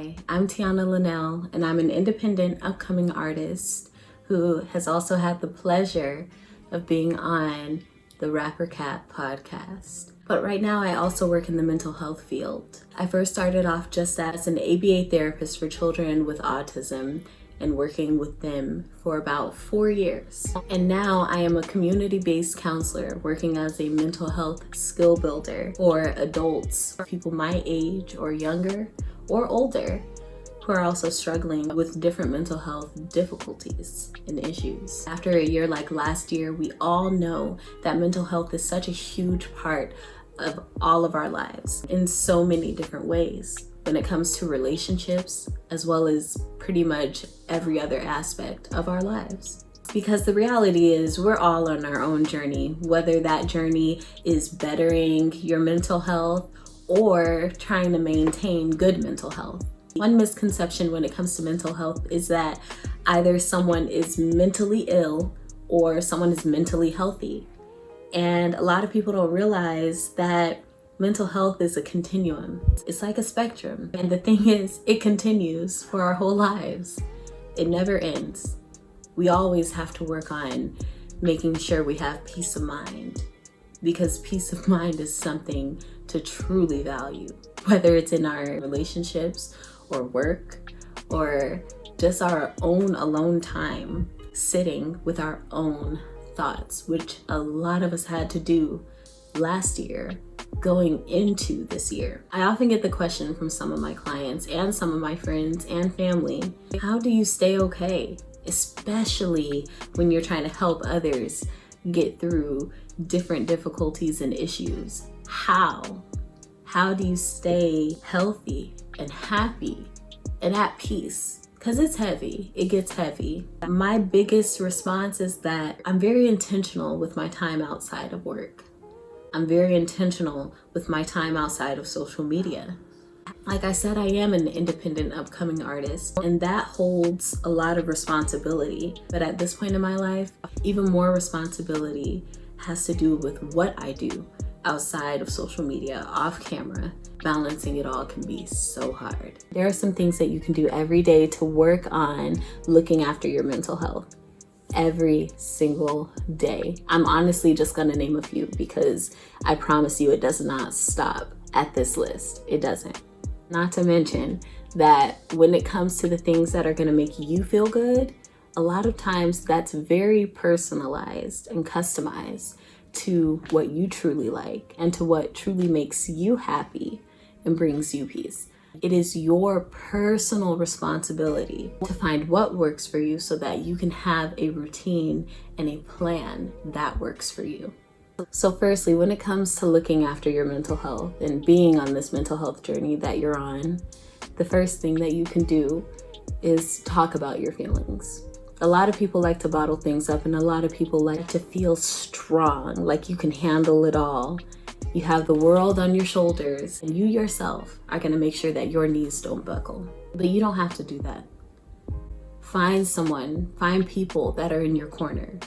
Hi, I'm Tyaunna LeNelle, and I'm an independent upcoming artist who has also had the pleasure of being on the Rapper Cat podcast. But right now I also work in the mental health field. I first started off just as an ABA therapist for children with autism and working with them for about 4 years. And now I am a community-based counselor working as a mental health skill builder for adults, people my age or younger or older, who are also struggling with different mental health difficulties and issues. After a year like last year, we all know that mental health is such a huge part of all of our lives in so many different ways when it comes to relationships, as well as pretty much every other aspect of our lives. Because the reality is we're all on our own journey, whether that journey is bettering your mental health or trying to maintain good mental health. One misconception when it comes to mental health is that either someone is mentally ill or someone is mentally healthy. And a lot of people don't realize that mental health is a continuum. It's like a spectrum. And the thing is, it continues for our whole lives. It never ends. We always have to work on making sure we have peace of mind, because peace of mind is something to truly value, whether it's in our relationships or work or just our own alone time, sitting with our own thoughts, which a lot of us had to do last year going into this year. I often get the question from some of my clients and some of my friends and family, how do you stay okay? Especially when you're trying to help others get through different difficulties and issues. How do you stay healthy and happy and at peace? Because it's heavy, it gets heavy. My biggest response is that I'm very intentional with my time outside of work. I'm very intentional with my time outside of social media. Like I said, I am an independent upcoming artist, and that holds a lot of responsibility. But at this point in my life, even more responsibility has to do with what I do outside of social media, off camera. Balancing it all can be so hard. There are some things that you can do every day to work on looking after your mental health. Every single day. I'm honestly just gonna name a few because I promise you it does not stop at this list. It doesn't. Not to mention that when it comes to the things that are gonna make you feel good, a lot of times that's very personalized and customized to what you truly like and to what truly makes you happy and brings you peace. It is your personal responsibility to find what works for you so that you can have a routine and a plan that works for you. So firstly, when it comes to looking after your mental health and being on this mental health journey that you're on, the first thing that you can do is talk about your feelings. A lot of people like to bottle things up, and a lot of people like to feel strong, like you can handle it all. You have the world on your shoulders, and you yourself are going to make sure that your knees don't buckle. But you don't have to do that. Find people that are in your corner,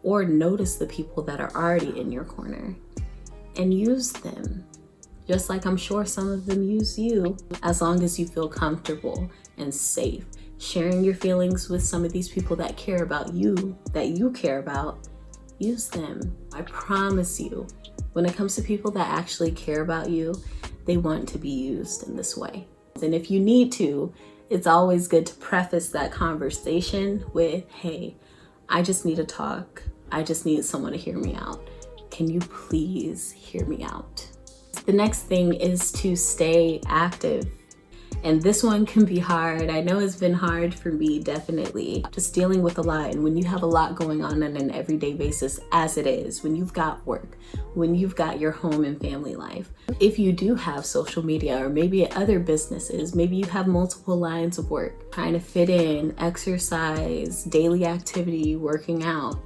or notice the people that are already in your corner and use them. Just like I'm sure some of them use you, as long as you feel comfortable and safe. Sharing your feelings with some of these people that care about you, that you care about, use them. I promise you, when it comes to people that actually care about you, they want to be used in this way. And if you need to, it's always good to preface that conversation with, hey, I just need to talk. I just need someone to hear me out. Can you please hear me out? The next thing is to stay active. And this one can be hard. I know it's been hard for me, definitely. Just dealing with a lot. And when you have a lot going on an everyday basis, as it is, when you've got work, when you've got your home and family life, if you do have social media or maybe other businesses, maybe you have multiple lines of work, trying to fit in exercise, daily activity, working out,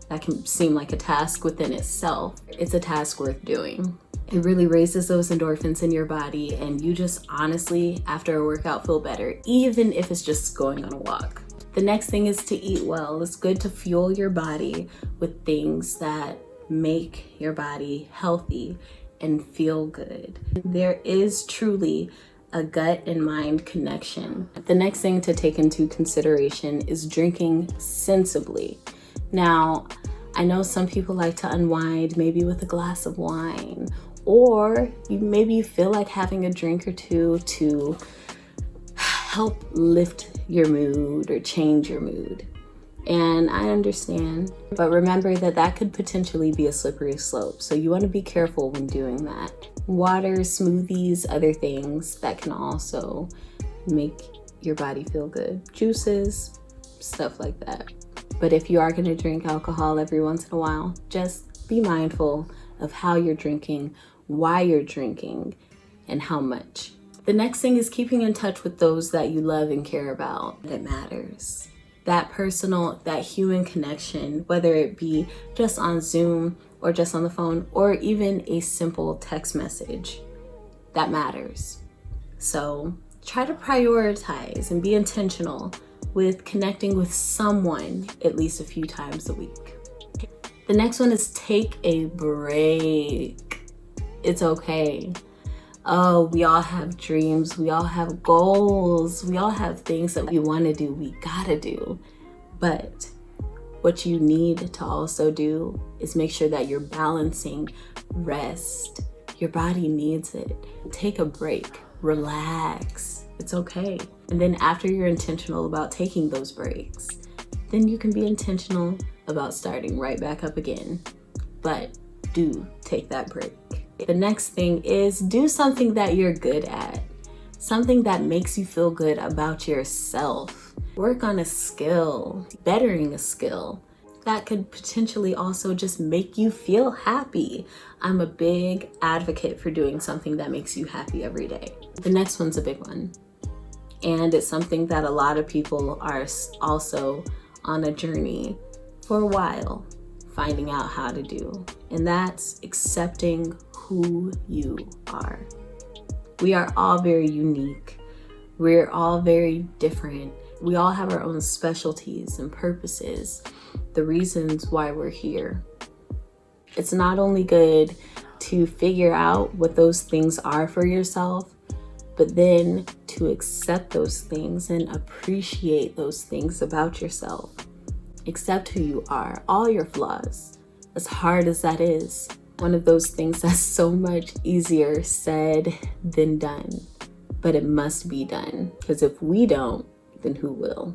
that can seem like a task within itself. It's a task worth doing. It really raises those endorphins in your body, and you just honestly, after a workout, feel better, even if it's just going on a walk. The next thing is to eat well. It's good to fuel your body with things that make your body healthy and feel good. There is truly a gut and mind connection. The next thing to take into consideration is drinking sensibly. Now, I know some people like to unwind maybe with a glass of wine, or maybe you feel like having a drink or two to help lift your mood or change your mood. And I understand, but remember that that could potentially be a slippery slope. So you want to be careful when doing that. Water, smoothies, other things that can also make your body feel good. Juices, stuff like that. But if you are going to drink alcohol every once in a while, just be mindful of how you're drinking, why you're drinking, and how much. The next thing is keeping in touch with those that you love and care about. That matters. That personal, that human connection, whether it be just on Zoom or just on the phone, or even a simple text message, that matters. So try to prioritize and be intentional with connecting with someone at least a few times a week. The next one is take a break. It's okay. Oh, we all have dreams, we all have goals, we all have things that we want to do, we gotta do. But what you need to also do is make sure that you're balancing rest. Your body needs it. Take a break, relax, it's okay. And then after you're intentional about taking those breaks, then you can be intentional about starting right back up again. But do take that break. The next thing is do something that you're good at, something that makes you feel good about yourself. Work on a skill, bettering a skill. That could potentially also just make you feel happy. I'm a big advocate for doing something that makes you happy every day. The next one's a big one. And it's something that a lot of people are also on a journey for a while, finding out how to do. And that's accepting who you are. We are all very unique. We're all very different. We all have our own specialties and purposes, the reasons why we're here. It's not only good to figure out what those things are for yourself, but then to accept those things and appreciate those things about yourself. Accept who you are, all your flaws, as hard as that is. One of those things that's so much easier said than done, but it must be done, because if we don't, then who will?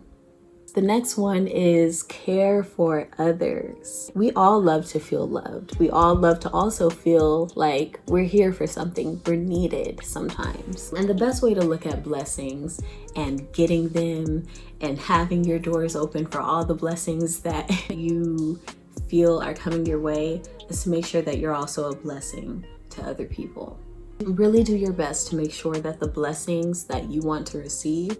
The next one is care for others. We all love to feel loved. We all love to also feel like we're here for something, we're needed sometimes. And the best way to look at blessings and getting them and having your doors open for all the blessings that you feel are coming your way is to make sure that you're also a blessing to other people. Really do your best to make sure that the blessings that you want to receive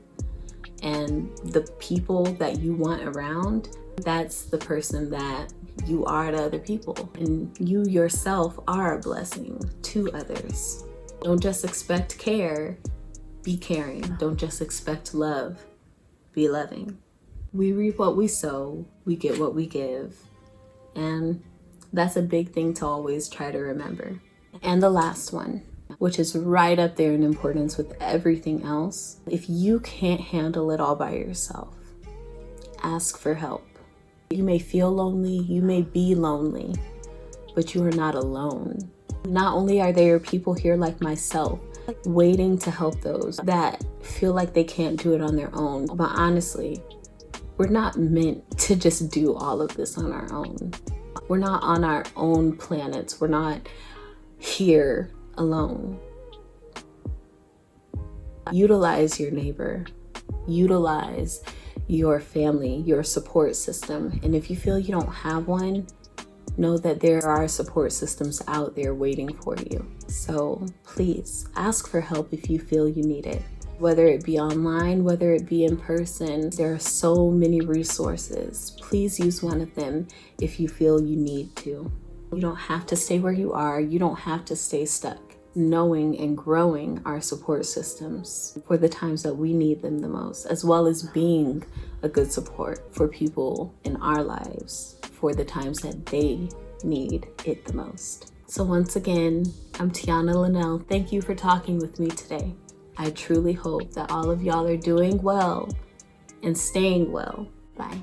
and the people that you want around, that's the person that you are to other people. And you yourself are a blessing to others. Don't just expect care, be caring. Don't just expect love, be loving. We reap what we sow, we get what we give. And that's a big thing to always try to remember. And the last one, which is right up there in importance with everything else. If you can't handle it all by yourself, ask for help. You may feel lonely, you may be lonely, but you are not alone. Not only are there people here like myself, waiting to help those that feel like they can't do it on their own, but honestly, we're not meant to just do all of this on our own. We're not on our own planets. We're not here alone. Utilize your neighbor. Utilize your family, your support system. And if you feel you don't have one, know that there are support systems out there waiting for you. So please ask for help if you feel you need it. Whether it be online, whether it be in person, there are so many resources. Please use one of them if you feel you need to. You don't have to stay where you are. You don't have to stay stuck. Knowing and growing our support systems for the times that we need them the most, as well as being a good support for people in our lives for the times that they need it the most. So once again, I'm Tyaunna LeNelle. Thank you for talking with me today. I truly hope that all of y'all are doing well and staying well. Bye.